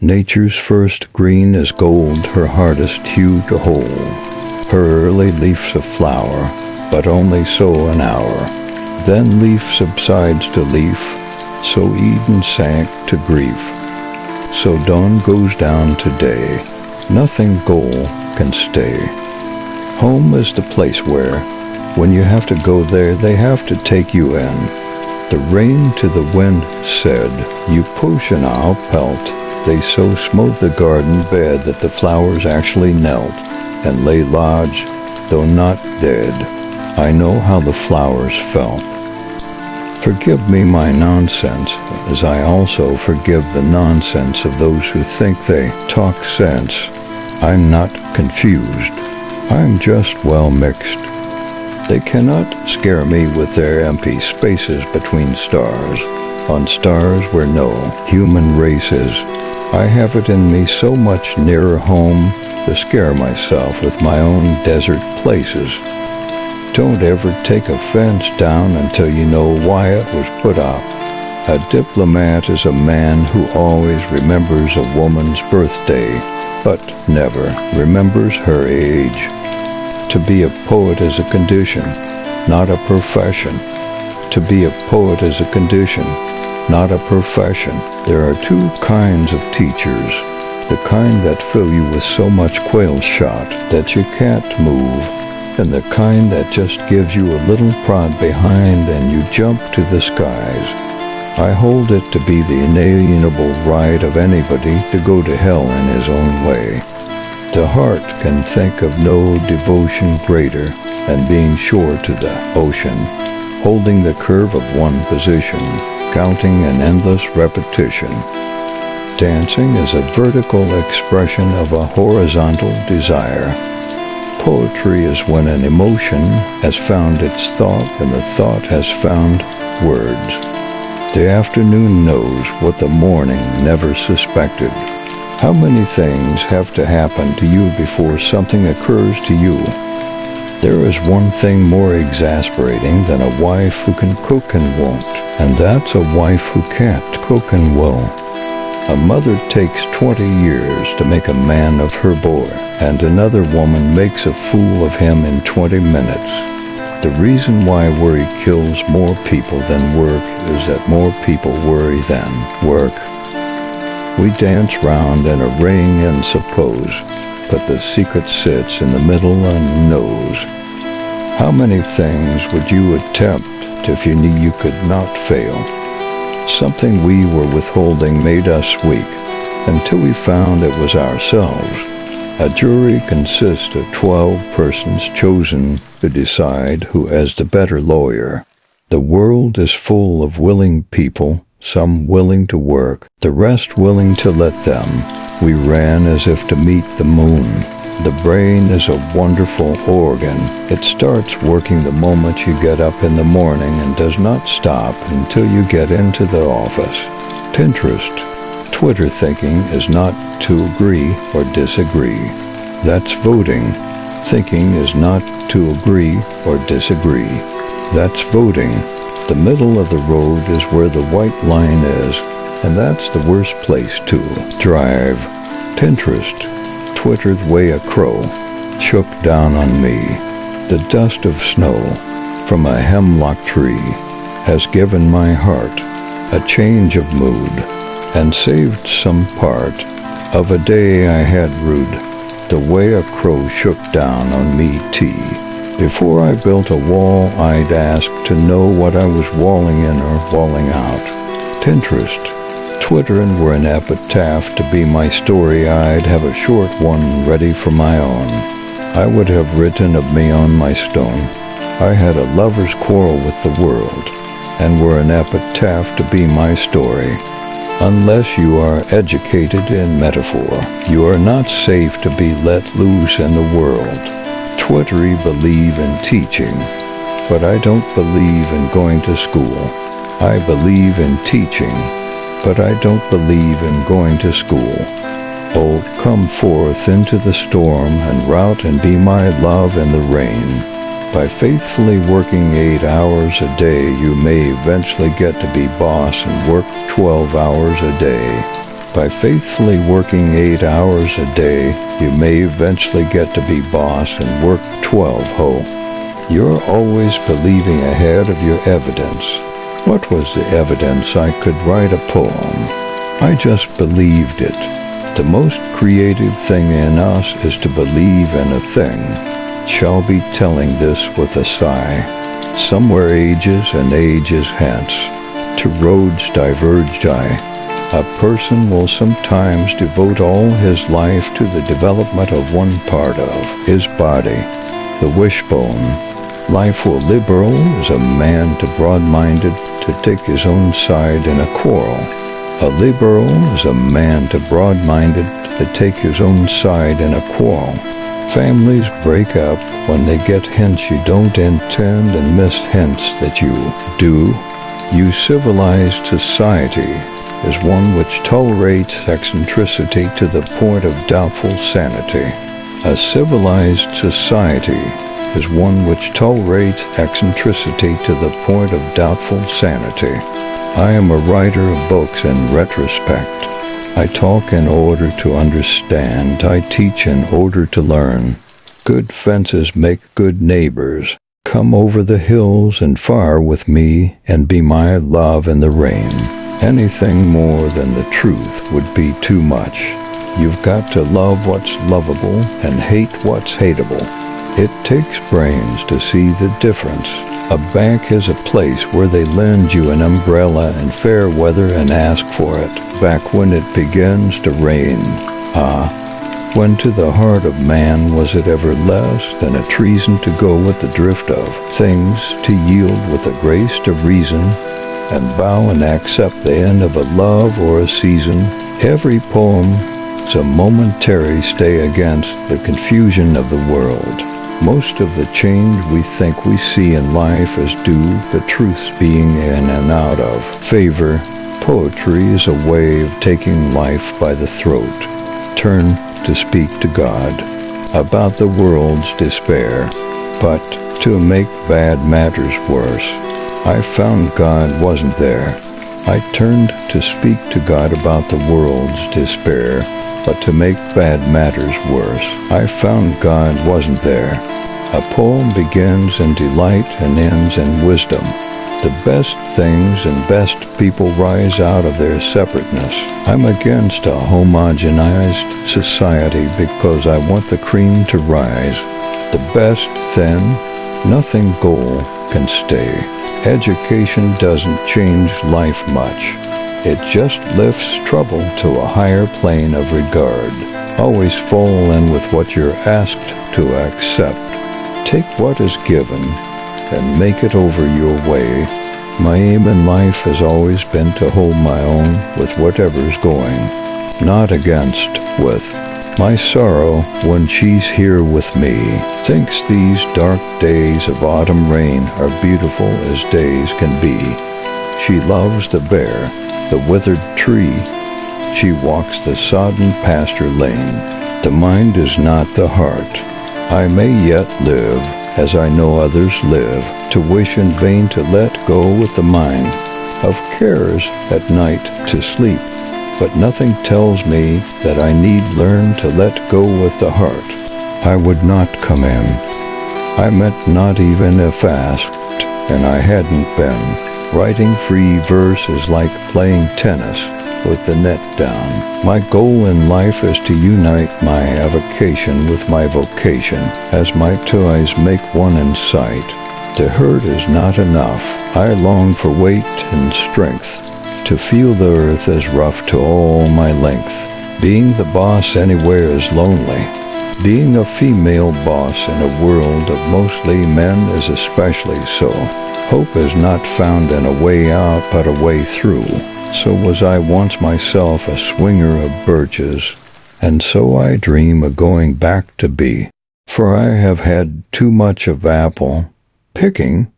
Nature's first green is gold, her hardest hue to hold. Her early leaf's a flower, but only so an hour. Then leaf subsides to leaf, so Eden sank to grief. So dawn goes down to day, nothing goal can stay. Home is the place where, when you have to go there, they have to take you in. The rain to the wind said, you push and I'll pelt. They so smote the garden bed that the flowers actually knelt and lay lodged, though not dead. I know how the flowers felt. Forgive me my nonsense, as I also forgive the nonsense of those who think they talk sense. I'm not confused. I'm just well mixed. They cannot scare me with their empty spaces between stars, on stars where no human race is. I have it in me so much nearer home to scare myself with my own desert places. Don't ever take offense down until you know why it was put up. A diplomat is a man who always remembers a woman's birthday, but never remembers her age. To be a poet is a condition, not a profession. To be a poet is a condition, not a profession. There are two kinds of teachers, the kind that fill you with so much quail shot that you can't move, and the kind that just gives you a little prod behind and you jump to the skies. I hold it to be the inalienable right of anybody to go to hell in his own way. The heart can think of no devotion greater than being sure to the ocean, holding the curve of one position, counting an endless repetition. Dancing is a vertical expression of a horizontal desire. Poetry is when an emotion has found its thought and the thought has found words. The afternoon knows what the morning never suspected. How many things have to happen to you before something occurs to you? There is one thing more exasperating than a wife who can cook and won't, and that's a wife who can't cook and will. A mother takes 20 years to make a man of her boy, and another woman makes a fool of him in 20 minutes. The reason why worry kills more people than work is that more people worry than work. We dance round in a ring and suppose, but the secret sits in the middle and knows. How many things would you attempt if you knew you could not fail? Something we were withholding made us weak, until we found it was ourselves. A jury consists of 12 persons chosen to decide who is the better lawyer. The world is full of willing people, some willing to work, the rest willing to let them. We ran as if to meet the moon. The brain is a wonderful organ. It starts working the moment you get up in the morning and does not stop until you get into the office. Pinterest, Twitter thinking is not to agree or disagree. That's voting. Thinking is not to agree or disagree. That's voting. The middle of the road is where the white line is, and that's the worst place to drive. Pinterest, Twitter the way a crow, shook down on me. The dust of snow from a hemlock tree has given my heart a change of mood and saved some part of a day I had rude. The way a crow shook down on me tea. Before I built a wall, I'd ask to know what I was walling in or walling out. Pinterest, Twittering were an epitaph to be my story. I'd have a short one ready for my own. I would have written of me on my stone. I had a lover's quarrel with the world, and were an epitaph to be my story. Unless you are educated in metaphor, you are not safe to be let loose in the world. Twittery believe in teaching, but I don't believe in going to school. I believe in teaching, but I don't believe in going to school. Oh, come forth into the storm and rout and be my love in the rain. By faithfully working 8 hours a day, you may eventually get to be boss and work 12 hours a day. By faithfully working 8 hours a day, you may eventually get to be boss and work 12, ho. You're always believing ahead of your evidence. What was the evidence I could write a poem? I just believed it. The most creative thing in us is to believe in a thing. Shall be telling this with a sigh. Somewhere ages and ages hence, to roads diverged a person will sometimes devote all his life to the development of one part of his body, the wishbone. Life will liberal is a man too broad-minded to take his own side in a quarrel. A liberal is a man too broad-minded to take his own side in a quarrel. Families break up when they get hints you don't intend and miss hints that you do. You civilized society is one which tolerates eccentricity to the point of doubtful sanity. A civilized society is one which tolerates eccentricity to the point of doubtful sanity. I am a writer of books in retrospect. I talk in order to understand. I teach in order to learn. Good fences make good neighbors. Come over the hills and far with me and be my love in the rain. Anything more than the truth would be too much. You've got to love what's lovable and hate what's hateable. It takes brains to see the difference. A bank is a place where they lend you an umbrella in fair weather and ask for it back when it begins to rain. When to the heart of man was it ever less than a treason to go with the drift of things, to yield with a grace to reason, and bow and accept the end of a love or a season? Every poem's a momentary stay against the confusion of the world. Most of the change we think we see in life is due to truths being in and out of favor. Poetry is a way of taking life by the throat. Turn to speak to God about the world's despair, but to make bad matters worse. I found God wasn't there. I turned to speak to God about the world's despair, but to make bad matters worse. I found God wasn't there. A poem begins in delight and ends in wisdom. The best things and best people rise out of their separateness. I'm against a homogenized society because I want the cream to rise. The best then, nothing goal can stay. Education doesn't change life much. It just lifts trouble to a higher plane of regard. Always fall in with what you're asked to accept. Take what is given and make it over your way. My aim in life has always been to hold my own with whatever's going, not against, with. My sorrow, when she's here with me, thinks these dark days of autumn rain are beautiful as days can be. She loves the bare, the withered tree. She walks the sodden pasture lane. The mind is not the heart. I may yet live, as I know others live, to wish in vain to let go with the mind of cares at night to sleep. But nothing tells me that I need learn to let go with the heart. I would not come in. I meant not even if asked, and I hadn't been. Writing free verse is like playing tennis with the net down. My goal in life is to unite my avocation with my vocation, as my toys make one in sight. To hurt is not enough. I long for weight and strength, to feel the earth as rough to all my length. Being the boss anywhere is lonely. Being a female boss in a world of mostly men is especially so. Hope is not found in a way out but a way through. So was I once myself a swinger of birches, and so I dream of going back to be. For I have had too much of apple picking.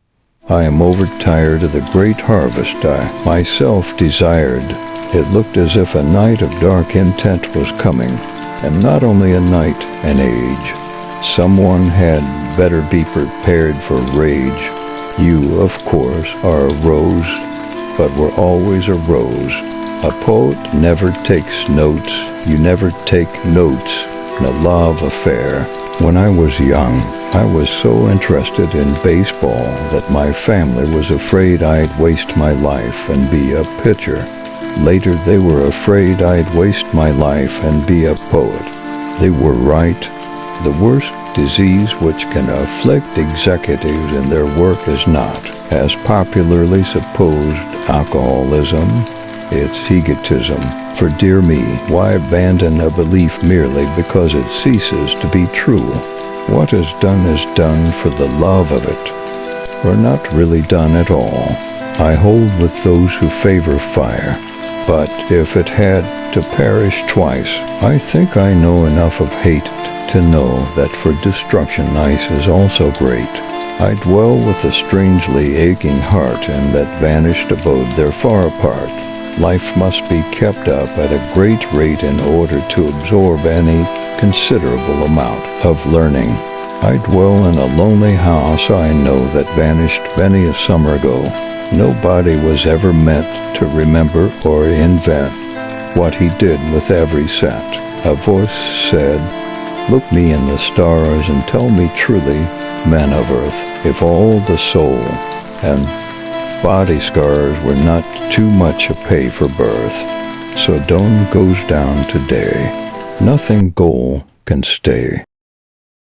I am overtired of the great harvest I myself desired. It looked as if a night of dark intent was coming, and not only a night, an age. Someone had better be prepared for rage. You, of course, are a rose, but were always a rose. A poet never takes notes. You never take notes in a love affair. When I was young, I was so interested in baseball that my family was afraid I'd waste my life and be a pitcher. Later, they were afraid I'd waste my life and be a poet. They were right. The worst disease which can afflict executives in their work is not, as popularly supposed, alcoholism. It's egotism. For dear me, why abandon a belief merely because it ceases to be true? What is done for the love of it, or not really done at all. I hold with those who favor fire, but if it had to perish twice, I think I know enough of hate to know that for destruction ice is also great. I dwell with a strangely aching heart in that vanished abode they're far apart. Life must be kept up at a great rate in order to absorb any considerable amount of learning. I dwell in a lonely house I know that vanished many a summer ago. Nobody was ever meant to remember or invent what he did with every cent. A voice said, "Look me in the stars and tell me truly, men of earth, if all the soul and body scars were not too much a pay for birth. So dawn goes down today. Nothing goal can stay."